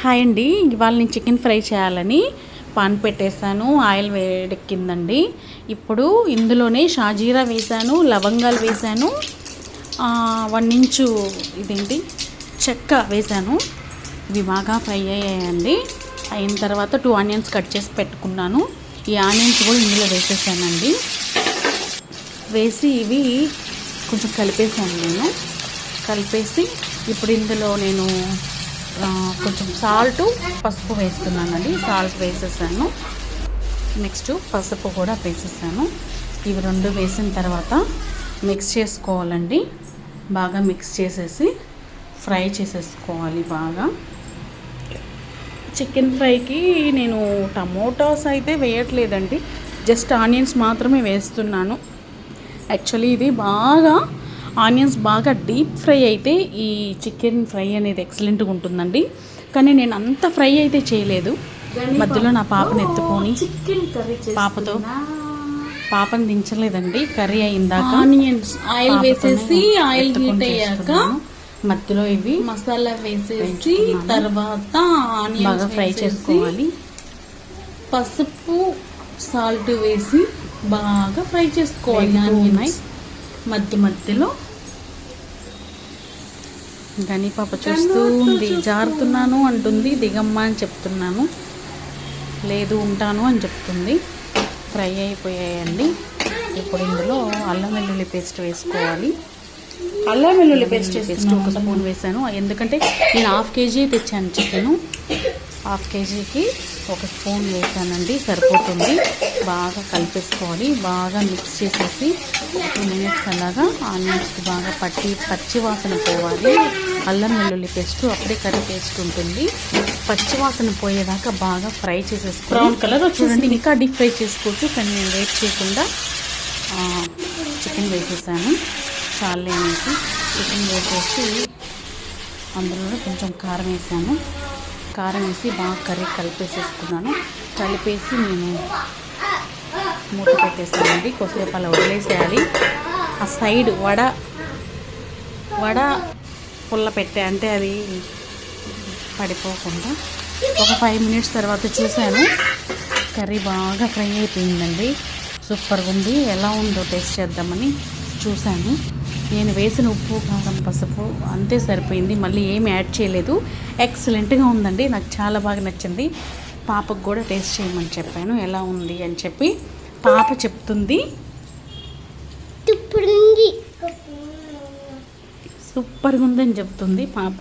Hi అండి, ఇవాళ నేను చికెన్ ఫ్రై చేయాలని పాన్ పెట్టేశాను. ఆయిల్ వేడెక్కిందండి. ఇప్పుడు ఇందులోనే షాజీరా వేసాను, లవంగాలు వేసాను, 1 ఇంచు ఇదేంటి చెక్క వేసాను. ఇవి బాగా ఫ్రై అయ్యాయండి. అయిన తర్వాత 2 ఆనియన్స్ కట్ చేసి పెట్టుకున్నాను. ఈ ఆనియన్స్ కూడా ఇందులో వేసేసానండి. వేసి ఇవి కొంచెం కలిపేసాను. నేను కలిపేసి ఇప్పుడు ఇందులో నేను కొంచెం సాల్ట్, పసుపు వేస్తున్నానండి. సాల్ట్ వేసేసాను. నెక్స్ట్ పసుపు కూడా వేసేసాను. ఇవి 2 వేసిన తర్వాత మిక్స్ చేసుకోవాలండి. బాగా మిక్స్ చేసేసి ఫ్రై చేసేసుకోవాలి బాగా. చికెన్ ఫ్రైకి నేను టమోటాస్ అయితే వేయట్లేదండి, జస్ట్ ఆనియన్స్ మాత్రమే వేస్తున్నాను. యాక్చువల్లీ ఇది బాగా ఆనియన్స్ బాగా డీప్ ఫ్రై అయితే ఈ చికెన్ ఫ్రై అనేది ఎక్సలెంట్గా ఉంటుందండి. కానీ నేను అంత ఫ్రై అయితే చేయలేదు. మధ్యలో నా పాపను ఎత్తుకొని పాపతో పాపను దించలేదండి. కర్రీ అయిందాక ఆనియన్స్ ఆయిల్ వేసేసి ఆయిల్ హీట్ అయ్యాక మధ్యలో ఇవి మసాలా వేసేసి తర్వాత ఆనియన్స్ బాగా ఫ్రై చేసుకోవాలి. పసుపు సాల్ట్ వేసి బాగా ఫ్రై చేసుకోవాలి. ఆనియన్స్ మధ్యలో గని పాప చూస్తూ ఉంది. జారుతున్నాను అంటుంది, దిగమ్మా అని చెప్తున్నాను. లేదు ఉంటాను అని చెప్తుంది. ఫ్రై అయిపోయాయండి. ఇప్పుడు ఇందులో అల్లం వెల్లుల్లి పేస్ట్ వేసుకోవాలి. అల్లం వెల్లుల్లి పేస్ట్ 1 స్పూన్ వేసాను. ఎందుకంటే నేను 1/2 కేజీ తెచ్చాను చికెను. 1/2 కేజీకి 1 స్పూన్ వేసానండి, సరిపోతుంది. బాగా కలిపేసుకోవాలి. బాగా మిక్స్ చేసేసి 2 మినిట్స్ అలాగా ఆనియన్స్కి బాగా పచ్చి వాసన పోవాలి. అల్లం వెల్లుల్లి పేస్ట్ అప్పుడే కర్రీ టేస్ట్ ఉంటుంది. పచ్చి వాసన పోయేదాకా బాగా ఫ్రై చేసేసుకోవాలి. బ్రౌన్ కలర్ చూడండి, ఇంకా డీప్ ఫ్రై చేసుకోవచ్చు, కానీ నేను వెయిట్ చేయకుండా చికెన్ వేసేసాను. చాలే అనేసి చికెన్ వేసేసి అందులో కొంచెం కారం వేసాను. కారం వేసి బాగా కర్రీ కలిపేసేసుకున్నాను. కలిపేసి నేను మూత పెట్టేసానండి. కొద్దిసేపు అలా వదిలేసేయాలి. ఆ సైడ్ వడ పుల్ల పెట్టే, అంటే అది పడిపోకుండా. ఒక 5 మినిట్స్ తర్వాత చూశాను, కర్రీ బాగా ఫ్రై అయిపోయిందండి. సూపర్గా ఉంది. ఎలా ఉందో టేస్ట్ చేద్దామని చూశాను. నేను వేసిన ఉప్పు, కారం, పసుపు అంతే సరిపోయింది. మళ్ళీ ఏమి యాడ్ చేయలేదు. ఎక్సలెంట్గా ఉందండి. నాకు చాలా బాగా నచ్చింది. పాపకు కూడా టేస్ట్ చేయమని చెప్పాను, ఎలా ఉంది అని చెప్పి. పాప చెప్తుంది సూపర్గా ఉందని చెప్తుంది పాప.